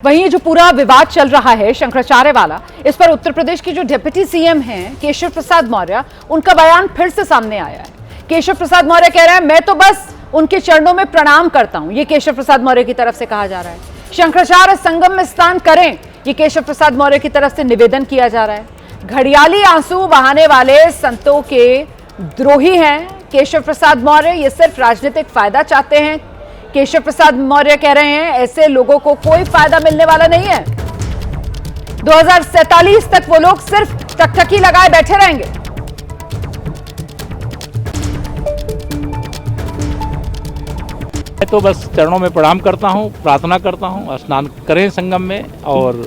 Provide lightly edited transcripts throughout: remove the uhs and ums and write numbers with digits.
वहीं ये जो पूरा विवाद चल रहा है शंकराचार्य वाला, इस पर उत्तर प्रदेश की जो डिप्टी सीएम हैं केशव प्रसाद मौर्य, उनका बयान फिर से सामने आया है। केशव प्रसाद मौर्य कह रहे हैं मैं तो बस उनके चरणों में प्रणाम करता हूं, ये केशव प्रसाद मौर्य की तरफ से कहा जा रहा है। शंकराचार्य संगम में स्नान करें, ये केशव प्रसाद मौर्य की तरफ से निवेदन किया जा रहा है। घड़ियाली आंसू बहाने वाले संतों के द्रोही हैं केशव प्रसाद मौर्य, ये सिर्फ राजनीतिक फायदा चाहते हैं। केशव प्रसाद मौर्य कह रहे हैं ऐसे लोगों को कोई फायदा मिलने वाला नहीं है। 2047 तक वो लोग सिर्फ टकटकी लगाए बैठे रहेंगे। मैं तो बस चरणों में प्रणाम करता हूं, प्रार्थना करता हूं, स्नान करें संगम में। और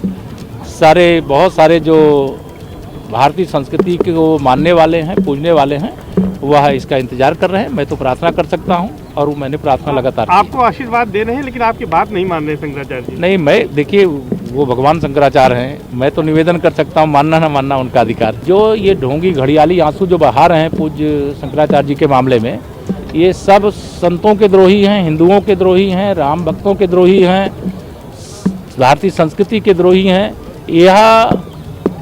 बहुत सारे जो भारतीय संस्कृति को मानने वाले हैं, पूजने वाले हैं, वह इसका इंतजार कर रहे हैं। मैं तो प्रार्थना कर सकता हूं और मैंने प्रार्थना लगातार की। आपको आशीर्वाद दे रहे हैं लेकिन आपकी बात नहीं मान रहे शंकराचार्य जी। नहीं, मैं देखिए वो भगवान शंकराचार्य हैं, मैं तो निवेदन कर सकता हूं, मानना ना मानना उनका अधिकार। जो ये ढोंगी घड़ियाली आंसू जो बहा रहे हैं पूज्य शंकराचार्य जी के मामले में, ये सब संतों के द्रोही हैं, हिंदुओं के द्रोही हैं, राम भक्तों के द्रोही हैं, भारतीय संस्कृति के द्रोही हैं। यह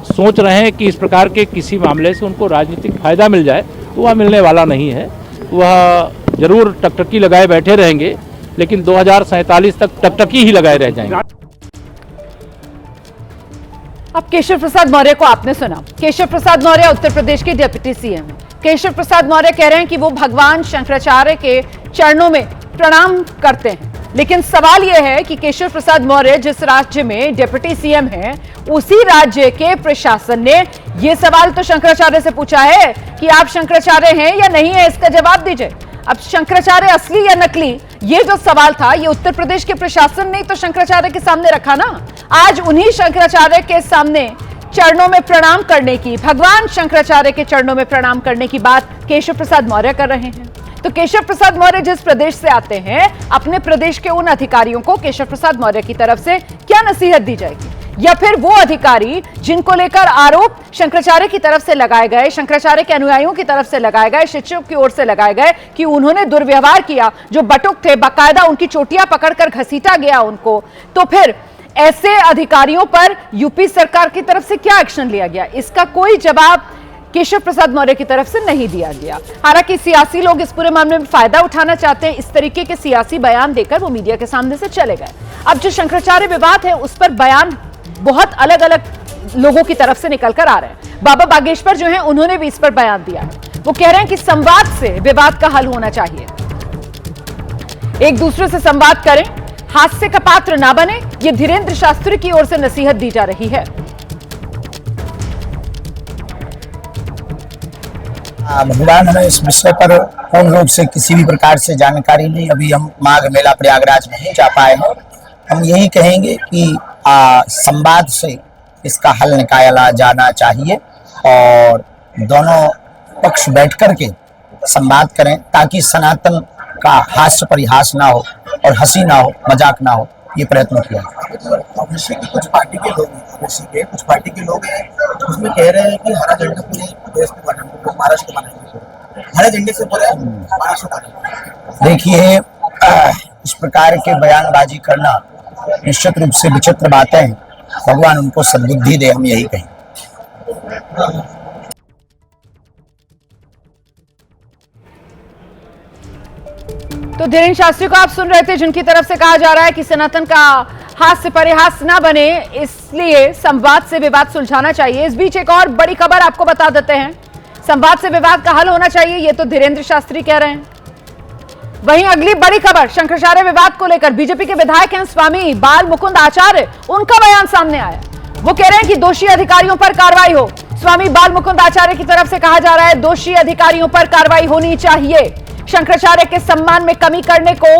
सोच रहे हैं कि इस प्रकार के किसी मामले से उनको राजनीतिक फायदा मिल जाए, वह मिलने वाला नहीं है। वह जरूर टकटकी लगाए बैठे रहेंगे, लेकिन 2047 तक टकटकी ही लगाए रह जाएंगे। अब केशव प्रसाद मौर्य को आपने सुना। केशव प्रसाद मौर्य उत्तर प्रदेश के डिप्टी सीएम हैं। केशव प्रसाद मौर्य कह रहे हैं कि वो भगवान शंकराचार्य के चरणों में प्रणाम करते हैं, लेकिन सवाल यह है कि केशव प्रसाद मौर्य जिस राज्य में डिप्टी सीएम हैं, उसी राज्य के प्रशासन ने यह सवाल तो शंकराचार्य से पूछा है कि आप शंकराचार्य हैं या नहीं है, इसका जवाब दीजिए। अब शंकराचार्य असली या नकली, ये जो सवाल था, ये उत्तर प्रदेश के प्रशासन ने तो शंकराचार्य के सामने रखा ना। आज उन्हीं शंकराचार्य के सामने चरणों में प्रणाम करने की, भगवान शंकराचार्य के चरणों में प्रणाम करने की बात केशव प्रसाद मौर्य कर रहे हैं। तो केशव प्रसाद मौर्य जिस प्रदेश से आते हैं, अपने प्रदेश के उन अधिकारियों को केशव प्रसाद मौर्य की तरफ से क्या नसीहत दी जाएगी? या फिर वो अधिकारी जिनको लेकर आरोप शंकराचार्य की तरफ से लगाए गए, शंकराचार्य के अनुयायियों की तरफ से लगाए गए, शिष्यों की ओर से लगाए गए कि उन्होंने दुर्व्यवहार किया, जो बटुक थे, बाकायदा उनकी चोटियां पकड़कर घसीटा गया उनको, तो फिर ऐसे अधिकारियों पर यूपी सरकार की तरफ से क्या एक्शन लिया गया? इसका कोई जवाब केशव प्रसाद मौर्य की तरफ से नहीं दिया गया। हालांकि सियासी लोग इस पूरे मामले में फायदा उठाना चाहते हैं, इस तरीके के सियासी बयान देकर वो मीडिया के सामने से चले गए। अब जो शंकराचार्य विवाद है, उस पर बयान बहुत अलग अलग लोगों की तरफ से निकल कर आ रहे हैं। बाबा बागेश्वर जो है, उन्होंने भी इस पर बयान दिया है। वो कह रहे हैं कि संवाद से विवाद का हल होना चाहिए, एक दूसरे से संवाद करें, हास्य का पात्र ना बने, ये धीरेन्द्र शास्त्री की ओर से नसीहत दी जा रही है। भगवान हमें इस विषय पर पूर्ण रूप से किसी भी प्रकार से जानकारी नहीं। अभी हम माघ मेला प्रयागराज में नहीं जा पाए हैं। हम यही कहेंगे कि संवाद से इसका हल निकाला जाना चाहिए और दोनों पक्ष बैठ कर के संवाद करें, ताकि सनातन का हास्य परिहास ना हो और हंसी ना हो, मजाक ना हो, ये प्रयत्न किया। ऋषि की कुछ पार्टी के लोग हैं, ऋषि के कुछ पार्टी के लोग हैं, उसमें कह रहे हैं कि हरा झंडा पूरे देश में बनेंगे, महाराष्ट्र में बनेंगे, हरे झंडे से पूरे महाराष्ट्र बनेंगे। देखिए, इस प्रकार के बयानबाजी करना निश्चित रूप से विचित्र बातें हैं। भगवान उनको सद्बुद्धि दे, हम यही कहें। तो धीरेन्द्र शास्त्री को आप सुन रहे थे, जिनकी तरफ से कहा जा रहा है कि सनातन का हास्य परिहास ना बने, इसलिए संवाद से विवाद सुलझाना चाहिए। इस बीच एक और बड़ी खबर आपको बता देते हैं, संवाद से विवाद का हल होना चाहिए, ये तो धीरेन्द्र शास्त्री कह रहे हैं। वहीं अगली बड़ी खबर शंकराचार्य विवाद को लेकर बीजेपी के विधायक हैं स्वामी बाल मुकुंद आचार्य, उनका बयान सामने आया। वो कह रहे हैं कि दोषी अधिकारियों पर कार्रवाई हो। स्वामी बाल मुकुंद आचार्य की तरफ से कहा जा रहा है दोषी अधिकारियों पर कार्रवाई होनी चाहिए, शंकराचार्य के सम्मान में कमी करने को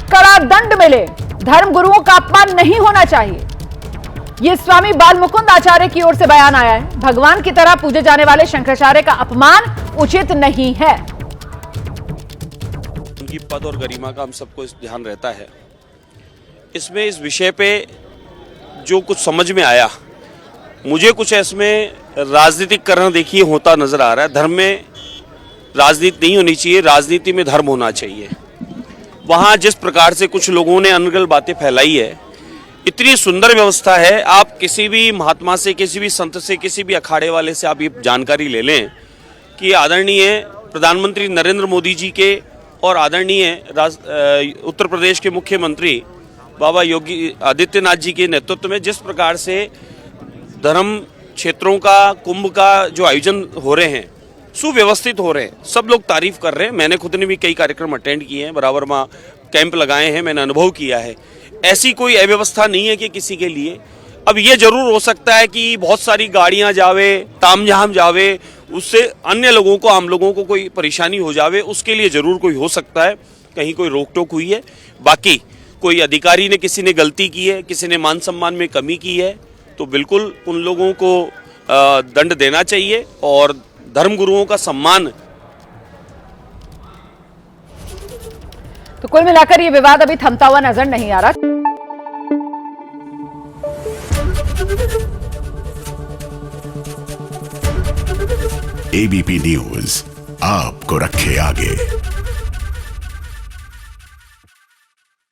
कड़ा दंड मिले, धर्म गुरुओं का अपमान नहीं होना चाहिए। यह स्वामी बाल मुकुंद आचार्य की ओर से बयान आया है। भगवान की तरह पूजे जाने वाले शंकराचार्य का अपमान उचित नहीं है। उनकी पद और गरिमा का हम सबको ध्यान रहता है। इसमें इस विषय पे जो कुछ समझ में आया, मुझे कुछ इसमें राजनीतिकरण देखिए होता नजर आ रहा है। धर्म में राजनीति नहीं होनी चाहिए, राजनीति में धर्म होना चाहिए। वहाँ जिस प्रकार से कुछ लोगों ने अनगढ़ बातें फैलाई है, इतनी सुंदर व्यवस्था है। आप किसी भी महात्मा से, किसी भी संत से, किसी भी अखाड़े वाले से आप ये जानकारी ले लें कि आदरणीय प्रधानमंत्री नरेंद्र मोदी जी के और आदरणीय उत्तर प्रदेश के मुख्यमंत्री बाबा योगी आदित्यनाथ जी के नेतृत्व में जिस प्रकार से धर्म क्षेत्रों का, कुंभ का जो आयोजन हो रहे हैं, सुव्यवस्थित हो रहे हैं, सब लोग तारीफ कर रहे हैं। मैंने खुद ने भी कई कार्यक्रम अटेंड किए हैं, बराबर वहाँ कैंप लगाए हैं, मैंने अनुभव किया है। ऐसी कोई अव्यवस्था नहीं है कि किसी के लिए। अब ये जरूर हो सकता है कि बहुत सारी गाड़ियां जावे, तामझाम जावे, उससे अन्य लोगों को, आम लोगों को कोई परेशानी हो जावे, उसके लिए जरूर कोई हो सकता है, कहीं कोई रोक टोक हुई है। बाकी कोई अधिकारी ने, किसी ने गलती की है, किसी ने मान सम्मान में कमी की है, तो बिल्कुल उन लोगों को दंड देना चाहिए और धर्मगुरुओं का सम्मान। तो कुल मिलाकर ये विवाद अभी थमता हुआ नजर नहीं आ रहा। एबीपी न्यूज आपको रखे आगे।